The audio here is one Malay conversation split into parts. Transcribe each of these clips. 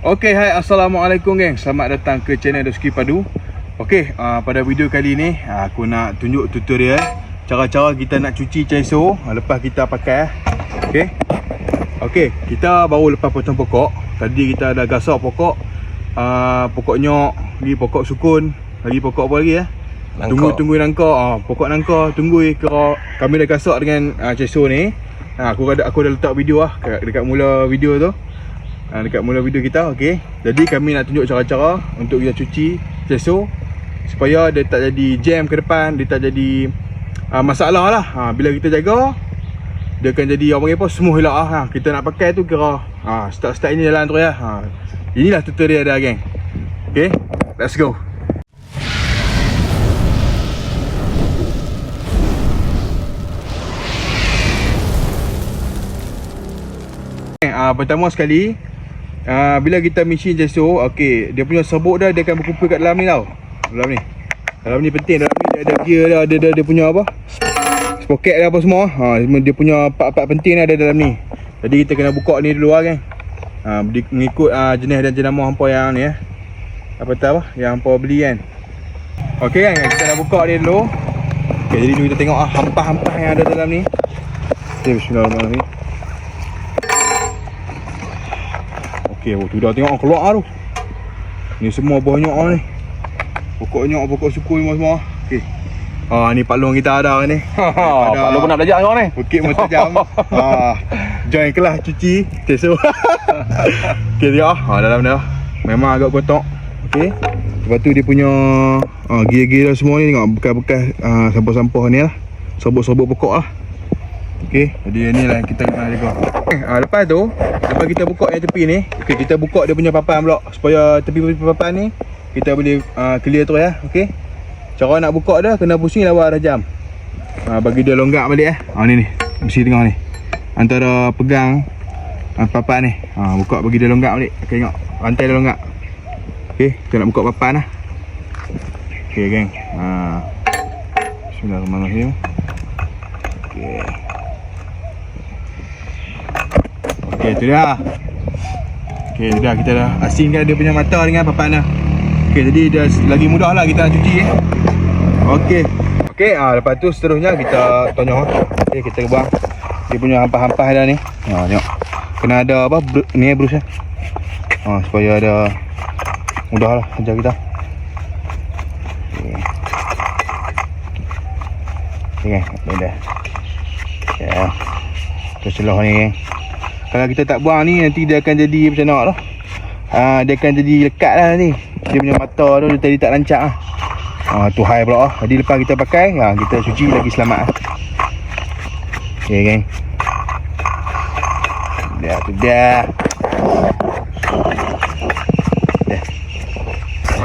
Okey, hai, assalamualaikum geng. Selamat datang ke channel Rezeki Padu. Okey, pada video kali ni aku nak tunjuk tutorial cara-cara kita nak cuci chainsaw lepas kita pakai. Okey. Okey, kita baru lepas potong pokok. Tadi kita dah gasak pokok. Pokok nyok, lagi pokok sukun, lagi pokok apa lagi Tunggu nangka. Pokok nangka tunggu kami dah gasak dengan chainsaw ni. Aku dah letak video dekat mula video tu. Dekat mula video kita, okey. Jadi kami nak tunjuk cara-cara untuk kita cuci chainsaw supaya dia tak jadi jam ke depan, dia tak jadi masalah lah. Bila kita jaga, dia akan jadi orang panggil apa, smooth lah. Kita nak pakai tu kira start ini jalan terus ya. Inilah tutorial dah geng. Okey, let's go. Pertama sekali, bila kita mesin chainsaw, okey, dia punya serbuk dia akan berkumpul kat dalam ni tau. Dalam ni penting, dalam ni dia ada gear dia punya apa, sprocket dia apa semua. Dia punya part-part penting ada dalam ni. Jadi kita kena buka ni dulu kan. Mengikut jenis dan jenama hampa yang ni yang hampa beli kan. Okey kan, kita dah buka ni dulu. Okey, jadi kita tengok hampah-hampah yang ada dalam ni. Okey, bismillahirrahmanirrahim. Okey, tu dah tengok keluar tu. Ni semua banyak ni. Pokoknya pokok suku semua. Okey. Ni Pak Long kita ada ni. Pak Long pun nak belajar sekarang ni. Bukit mata jam. Join kelas cuci chainsaw. Okey dia dalam dah. Memang agak kotak. Okey. Lepas tu dia punya gear-gear semua ni tengok bekas-bekas sampah-sampah ni lah. Serbuk-serbuk pokok lah. Okey, jadi ni lah yang kita kena jaga. Lepas tu, lepas kita buka yang tepi ni, okey, kita buka dia punya papan pula supaya tepi papan ni kita boleh clear terus ya. Okey. Cara nak buka dia kena pusing lawa jam. Bagi dia longgak balik ni besi tengah ni. Antara pegang papan ni. Buka bagi dia longgak balik. Okey, tengok rantai dia longgak. Okey, kita nak buka papan lah. Okey geng. Bismillahirrahmanirrahim. Okey. Okey, tu dah. Okey, dah kita dah asingkan dia punya mata dengan papan dah. Okey, jadi dah lagi mudah lah kita nak cuci Okey. Okey, lepas tu seterusnya kita tonyok. Okey, kita buang dia punya hampah-hampah dah ni. Tengok. Kena ada apa ni brush supaya ada mudah lah kerja kita. Okey, dah. Ya. Tu celah ni geng. Kalau kita tak buang ni nanti dia akan jadi macam nak lah. Dia akan jadi lekat lah ni. Dia punya mata tu dia tadi tak rancak lah. Tu high pula Jadi lepas kita pakai, kita cuci lagi selamat lah. Okay geng. Dah tu dah.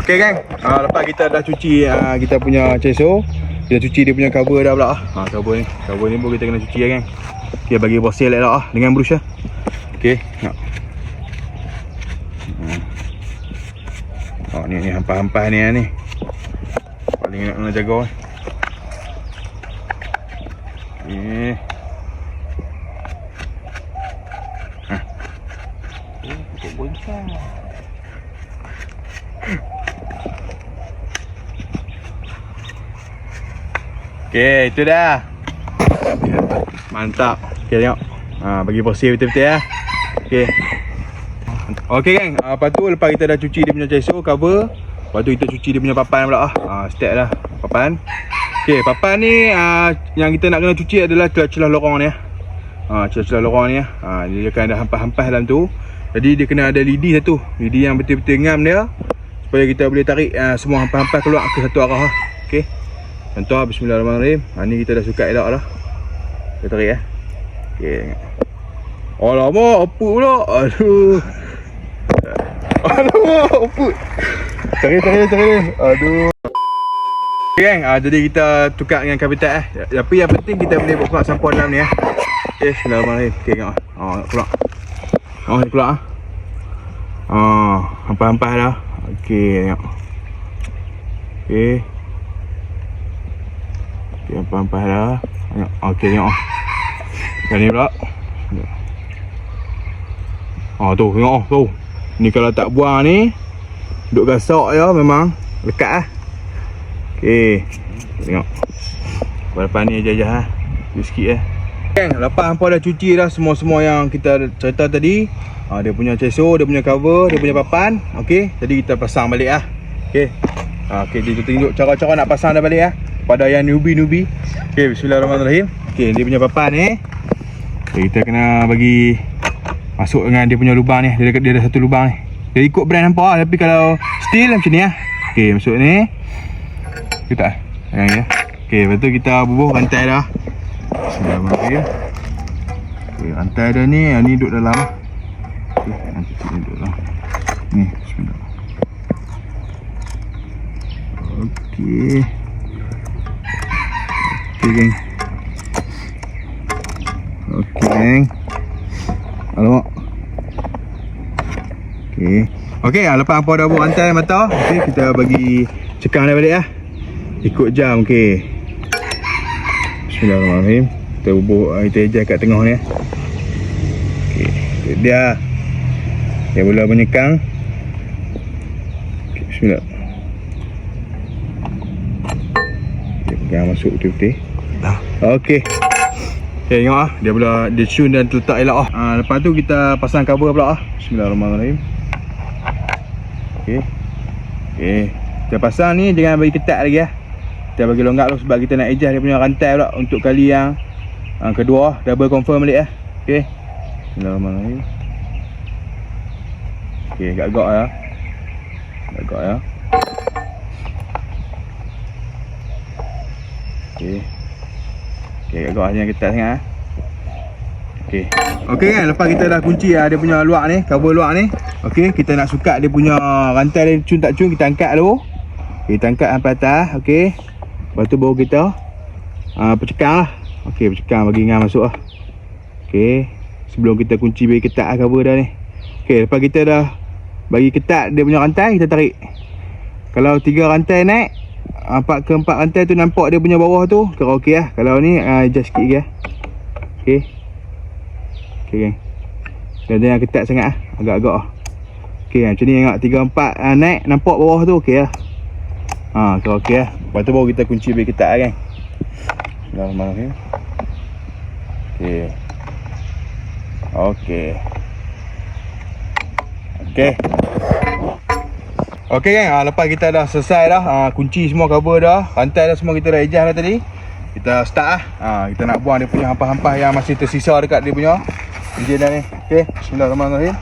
Okay geng. Lepas kita dah cuci kita punya chainsaw, kita cuci dia punya cover dah pula. Cover ni pun kita kena cuci geng. Dia bagi bersih lah dengan brush lah. Okey, ni hampah-hampah ni paling nak kena jaga. Ni. Pokok boncang. Okey, itu dah. Mantap. Okey, tengok. Bagi bersih betul-betul ya. Okey. Okey geng, lepas tu lepas kita dah cuci dia punya chainsaw cover, lepas tu kita cuci dia punya papan pula step dah papan. Okey, papan ni yang kita nak kena cuci adalah celah-celah lorong ni celah-celah lorong ni dia akan ada hampah-hampah dalam tu. Jadi dia kena ada lidi satu, lidi yang betul-betul ngam dia supaya kita boleh tarik semua hampah-hampah keluar ke satu arah lah. Okey. Contoh bismillahirrahmanirrahim. Ni kita dah sukat elok dah. Kita tarik Okey. Alamak, oput pula. Aduh. Alamak, oput. Tarik. Aduh. Okay geng, jadi kita tukar dengan kapital Tapi yang penting kita boleh buat keluar sampah dalam ni Bismillahirrahmanirrahim. Okay tengok. Keluar. Dia keluar hampah-hampah dah. Okay tengok. Okay, hampah-hampah dah. Okay tengok. Yang ni pula. Tu tengok tu. Ni kalau tak buang ni, duk gasak je memang lekat lah. Okey, tengok. Depan ni aja-aja lah. Dia sikit lah. Geng, lepas hampa dah cuci dah semua-semua yang kita cerita tadi. Dia punya ceso, dia punya cover, dia punya papan. Okey, jadi kita pasang balik lah. Okey. Okey, kita tunjuk cara-cara nak pasang dah balik lah. Pada yang newbie. Okey, bismillahirrahmanirrahim. Okey, dia punya papan ni. Okay, kita kena bagi masuk dengan dia punya lubang ni. Dia ada satu lubang ni. Dia ikut brand hampa lah. Tapi kalau steel macam ni lah. Okey, masuk ni. Kita ya. Okey, lepas tu kita bubuh rantai dah. Bismillahirrahmanirrahim. Okey, rantai dah ni, ni duduk dalam. Okey, nanti ni duduk dalam. Ni, bismillah. Okey. Okey, geng. Okey, geng. Alamak. Okey. Okey, lepas hampa dah buat rantai mata, okey, kita bagi cekang dia balik lah. Ikut jam, okey. Bismillahirrahmanirrahim. Kita bubuh, kita ejas kat tengah ni. Okey, dia mula menyekang. Okay, bismillah. Okay, pegang masuk betul-betul. Dah. Okey. Okay, tengok lah. Dia pula dia tune dan terletak elok lah. Lepas tu kita pasang cover pula lah. Bismillahirrahmanirrahim. Okey. Okey. Kita pasang ni jangan bagi ketat lagi lah. Kita bagi longgak tu sebab kita nak adjust dia punya rantai pula untuk kali yang kedua. Double confirm balik lah. Okey. Bismillahirrahmanirrahim. Okey, agak-agak lah. Agak-agak lah. Okey. Okey, agak-agak lah, jangan ketat sangat lah. Okey. Okey kan, lepas kita dah kunci dia punya luar ni, cover luar ni. Okey, kita nak sukat dia punya rantai dia cun tak cun, kita angkat dulu. Okey, kita angkat sampai atas. Okey. Lepas tu baru kita pecekang lah. Okey, pecekang bagi ngam masuk lah. Okey. Sebelum kita kunci bagi ketat lah cover dah ni. Okey, lepas kita dah bagi ketat dia punya rantai, kita tarik. Kalau 3 rantai naik, 4 ke 4 rantai tu nampak dia punya bawah tu, kira okey lah. Kalau ni adjust sikit lagi lah. Okey. Okey, geng. Dan jangan ketat sangat lah, agak-agak lah. Okey, macam ni tengok 3, 4 naik, nampak bawah tu okey lah. Kira okey lah. Lepas tu baru kita kunci bagi ketat lah, geng. Bismillahirrahmanirrahim. Okey. Okey. Okey. Okey, geng. Lepas kita dah selesai dah, kunci semua cover dah, rantai dah semua kita dah adjust dah tadi. Kita start lah. Kita nak buang dia punya hampah-hampah yang masih tersisa dekat dia punya enjin dah ni. Okey, bismillahirrahmanirrahim.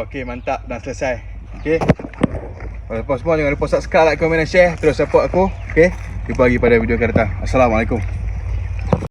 Okey, mantap, dah selesai. Okey. Lepas semua jangan lupa subscribe, like, komen dan share. Terus support aku. Okey. Jumpa lagi pada video akan datang. Assalamualaikum.